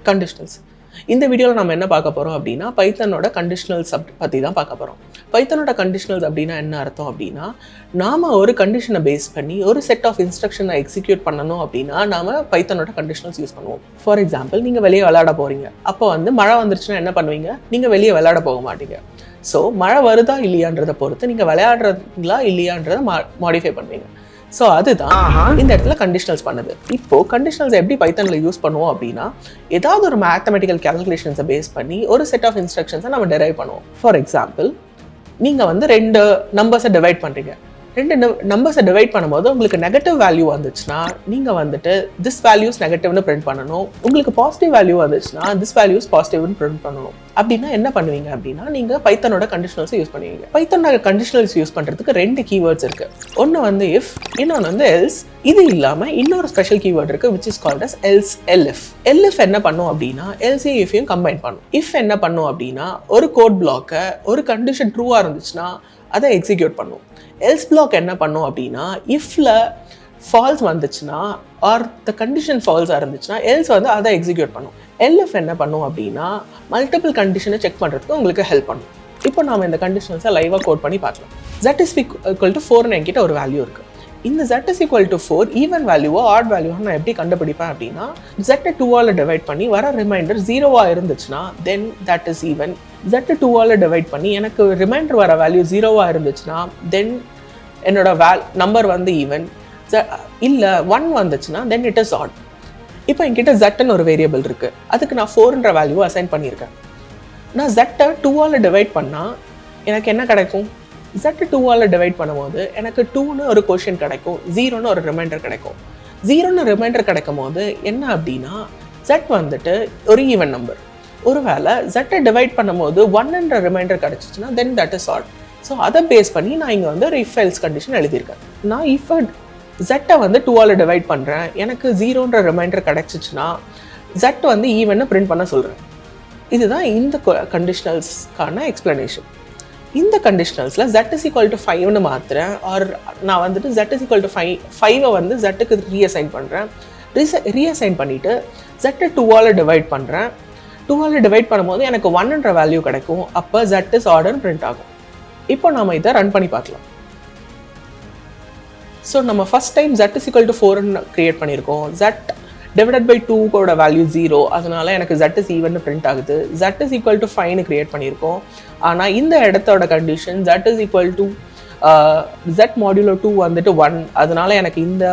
Conditionals. இந்த வீடியோவில் நம்ம என்ன பார்க்க போகிறோம் அப்படின்னா பைத்தனோட கண்டிஷனல்ஸ் பற்றி தான் பார்க்க போகிறோம். பைத்தனோட கண்டிஷனல்ஸ் அப்படின்னா என்ன அர்த்தம் அப்படின்னா, நாம் ஒரு கண்டிஷனை பேஸ் பண்ணி ஒரு செட் ஆஃப் இன்ஸ்ட்ரக்ஷனை எக்ஸிக்யூட் பண்ணணும் அப்படின்னா நாம் பைத்தனோட கண்டிஷனல்ஸ் யூஸ் பண்ணுவோம். ஃபார் எக்ஸாம்பிள், நீங்கள் வெளியே விளையாட போகிறீங்க. அப்போ வந்து மழை வந்துருச்சுன்னா என்ன பண்ணுவீங்க? நீங்கள் வெளியே விளையாட போக மாட்டீங்க. ஸோ மழை வருதா இல்லையான்றதை பொறுத்து நீங்கள் விளையாடுறீங்களா இல்லையான்றதை மாடிஃபை பண்ணுவீங்க. ஸோ அதுதான் இந்த இடத்துல கண்டிஷனல்ஸ் பண்ணுது. இப்போது கண்டிஷனல்ஸ் எப்படி பைத்தனில் யூஸ் பண்ணுவோம் அப்படின்னா, ஏதாவது ஒரு மேத்தமெட்டிக்கல் கேல்குலேஷன்ஸை பேஸ் பண்ணி ஒரு செட் ஆஃப் இன்ஸ்ட்ரக்ஷன்ஸை நம்ம டெரைவ் பண்ணுவோம். ஃபார் எக்ஸாம்பிள், நீங்கள் வந்து 2 நம்பர்ஸை டிவைட் பண்ணுறீங்க. 2 நம்பர்ஸை டிவைட் பண்ணும்போது உங்களுக்கு நெகட்டிவ் வேல்யூ வந்துச்சுன்னா நீங்கள் வந்துட்டு திஸ் வேல்யூஸ் நெகட்டிவ்னு பிரிண்ட் பண்ணணும். உங்களுக்கு பாசிட்டிவ் வேல்யூ வந்துச்சுன்னா திஸ் வேல்யூஸ் பாசிட்டிவ்னு பிரிண்ட் பண்ணணும். அப்படின்னா என்ன பண்ணுவீங்க அப்படின்னா, நீங்கள் பைத்தனோட கண்டிஷனல்ஸ் யூஸ் பண்ணுவீங்க. பைத்தனோட கண்டிஷனல்ஸ் யூஸ் பண்ணுறதுக்கு 2 கீவேர்ட்ஸ் இருக்குது. ஒன்று வந்து இஃப், இன்னொன்று வந்து எல்ஸ். இது இல்லாமல் இன்னொரு ஸ்பெஷல் கீவேர்ட் இருக்குது which is called as else. Elif என்ன பண்ணும் அப்படின்னா எல்ஸையும் இஃபையும் கம்பைன் பண்ணும். இஃப் என்ன பண்ணும் அப்படின்னா ஒரு கோட் பிளாக்கை ஒரு கண்டிஷன் ட்ரூவாக இருந்துச்சுன்னா அதை எக்ஸிக்யூட் பண்ணும். எல்ஸ் பிளாக் என்ன பண்ணும் அப்படின்னா, இஃப்ல ஃபால்ஸ் வந்துச்சுன்னா ஆர் த கண்டிஷன் ஃபால்ஸாக இருந்துச்சுன்னா எல்ஸ் வந்து அதை எக்ஸிக்யூட் பண்ணும். எல்எஃப் என்ன பண்ணும் அப்படின்னா மல்டிபிள் கண்டிஷனை செக் பண்ணுறதுக்கு உங்களுக்கு ஹெல்ப் பண்ணும். இப்போ நாம் இந்த கண்டிஷன்ஸை லைவாக கோட் பண்ணி பார்க்கலாம். Z is equal to 4 என்கிட்ட ஒரு வேல்யூ இருக்குது. இந்த Z is equal to 4 even வேல்யூவோ ஆட் வேல்யூவோ நான் எப்படி கண்டுபிடிப்பேன் அப்படின்னா, Z 2ஆல் டிவைட் பண்ணி வர ரிமைண்டர் 0வாக இருந்துச்சுன்னா then that is even. Z 2ஆல் டிவைட் பண்ணி எனக்கு ரிமைண்டர் வர வேல்யூ 0வாக இருந்துச்சுன்னா தென் என்னோட நம்பர் வந்து ஈவன். இல்லை 1 வந்துச்சுன்னா தென் இட் இஸ் ஆட். இப்போ என்கிட்ட Z ஒரு வேரியபிள் இருக்குது. அதுக்கு நான் 4ன்ற வேல்யூவை அசைன் பண்ணியிருக்கேன். நான் Z 2ஆல் டிவைட் பண்ணால் எனக்கு என்ன கிடைக்கும்? Z 2ஆல் டிவைட் பண்ணும்போது எனக்கு 2ன்னு ஒரு கொஷின் கிடைக்கும், 0ன்னு ஒரு ரிமைண்டர் கிடைக்கும். 0ன்னு ரிமைண்டர் கிடைக்கும் போது என்ன அப்படின்னா, Z வந்துட்டு ஒரு ஈவன் நம்பர். ஒருவேளை Z டிவைட் பண்ணும்போது 1ன்ற ரிமைண்டர் கிடைச்சிச்சுன்னா then that is odd. So அதை பேஸ் பண்ணி நான் இங்கே வந்து ஒரு இஃப் எல்ஸ் கண்டிஷன் எழுதியிருக்கேன். நான் இஃப் Z வந்து 2ஆல் டிவைட் பண்ணுறேன், எனக்கு 0ன்ற ரிமைண்டர் கிடைச்சிச்சுன்னா Z வந்து ஈவன்னு பிரிண்ட் பண்ண சொல்கிறேன். இதுதான் இந்த கண்டிஷனல்ஸ்க்கான எக்ஸ்பிளனேஷன். இந்த கண்டிஷனல்ஸில் Z is equal to 5ன்னு மாற்றுறேன், ஆர் நான் வந்துட்டு Z is equal to 5 வந்து Zக்கு ரீஅசைன் பண்ணுறேன். ரீஅசைன் பண்ணிவிட்டு Z 2ஆல் டிவைட் பண்ணுறேன். 2ஆல் டிவைட் பண்ணும்போது எனக்கு 1ன்ற வேல்யூ கிடைக்கும். அப்போ Z is ஆர்டர்னு பிரிண்ட் ஆகும். இப்போ நம்ம இதை ரன் பண்ணி பார்க்கலாம். ஸோ நம்ம first time Z is equal to 4ன்னு க்ரியேட் பண்ணியிருக்கோம். Z டிவைடட் பை 2கோட வேல்யூ 0, அதனால எனக்கு Z is ஈவன்னு பிரிண்ட் ஆகுது. Z is equal to 5ன்னு க்ரியேட் பண்ணியிருக்கோம். ஆனால் இந்த இடத்தோட condition Z is equal to Z modulo 2 வந்துட்டு 1, அதனால எனக்கு இந்த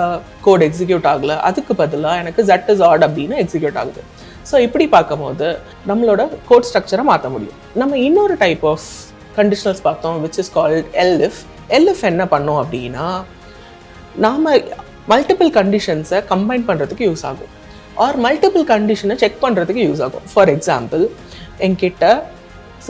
கோட் எக்ஸிக்யூட் ஆகலை. அதுக்கு பதிலாக எனக்கு Z is odd அப்படின்னு எக்ஸிக்யூட் ஆகுது. ஸோ இப்படி பார்க்கும்போது நம்மளோட கோட் ஸ்ட்ரக்சரை மாற்ற முடியும். நம்ம இன்னொரு டைப் ஆஃப் கண்டிஷனல்ஸ் பார்த்தோம் which is called elif. Elif என்ன பண்ணோம் அப்படின்னா, நாம் மல்டிபிள் கண்டிஷன்ஸை கம்பைன் பண்ணுறதுக்கு யூஸ் ஆகும், ஆர் மல்டிபிள் கண்டிஷனை செக் பண்ணுறதுக்கு யூஸ் ஆகும். ஃபார் எக்ஸாம்பிள்,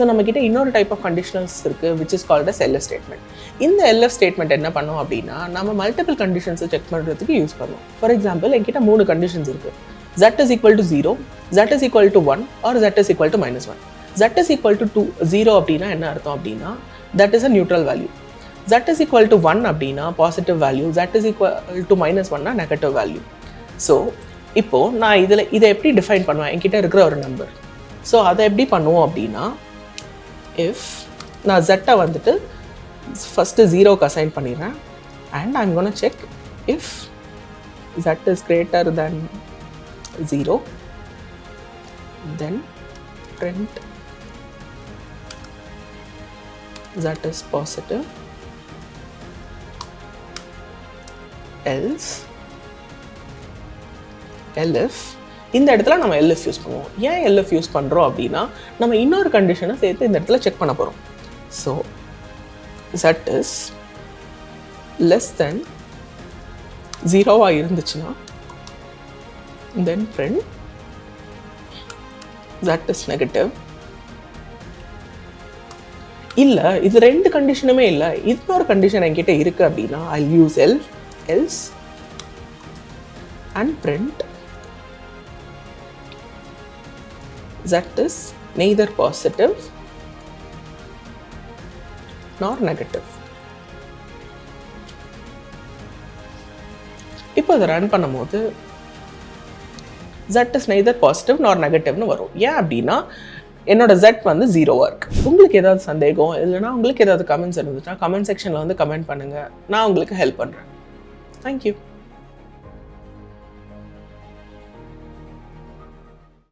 நம்மக்கிட்ட இன்னொரு டைப் ஆஃப் கண்டிஷனல்ஸ் இருக்குது which is called as elif statement. இந்த எல்எஃப் ஸ்டேட்மெண்ட் என்ன பண்ணோம் அப்படின்னா, நம்ம மல்டிபிள் கண்டிஷன்ஸை செக் பண்ணுறதுக்கு யூஸ் பண்ணுவோம். ஃபார் எக்ஸாம்பிள், என்கிட்ட 3 கண்டிஷன்ஸ் இருக்குது. Z is equal to 0, Z is equal to 1 or Z is equal to -1. Z is equal to 0 அப்படின்னா என்ன அர்த்தம் அப்படின்னா, that is a neutral value. Z is equal to 1 அப்படின்னா positive value, Z is equal to -1னா negative value. So இப்போது நான் இதை எப்படி டிஃபைன் பண்ணுவேன்? என்கிட்ட இருக்கிற ஒரு நம்பர். ஸோ அதை எப்படி பண்ணுவோம் அப்படின்னா, இஃப் நான் Z வந்துட்டு ஃபஸ்ட்டு 0க்கு அசைன் பண்ணிடுறேன் and I'm gonna check if Z is greater than 0, then print Z is positive, else LF. இந்த இடத்துல நம்ம LF யூஸ் பண்ணுவோம். ஏன் LF யூஸ் பண்ணுறோம் அப்படின்னா, நம்ம இன்னொரு கண்டிஷனை சேர்த்து இந்த இடத்துல செக் பண்ண போகிறோம். So Z is less than 0வாக இருந்துச்சுன்னா then print Z is negative. இல்லை, இது 2 கண்டிஷனுமே இல்லை, இன்னொரு கண்டிஷன் என்கிட்ட இருக்குது அப்படின்னா I'll use else and print Z is neither positive nor negative. இப்போ இதை ரன் பண்ணும்போது Z is neither பாசிட்டிவ் நார் நெகட்டிவ்னு வரும். ஏன் அப்படின்னா என்னோட Z வந்து 0 இருக்கு. உங்களுக்கு ஏதாவது சந்தேகம் இல்லைனா உங்களுக்கு ஏதாவது கமெண்ட்ஸ் இருந்துச்சுன்னா கமெண்ட் செக்ஷனில் வந்து கமெண்ட் பண்ணுங்கள். நான் உங்களுக்கு ஹெல்ப் பண்ணுறேன். தேங்க்யூ.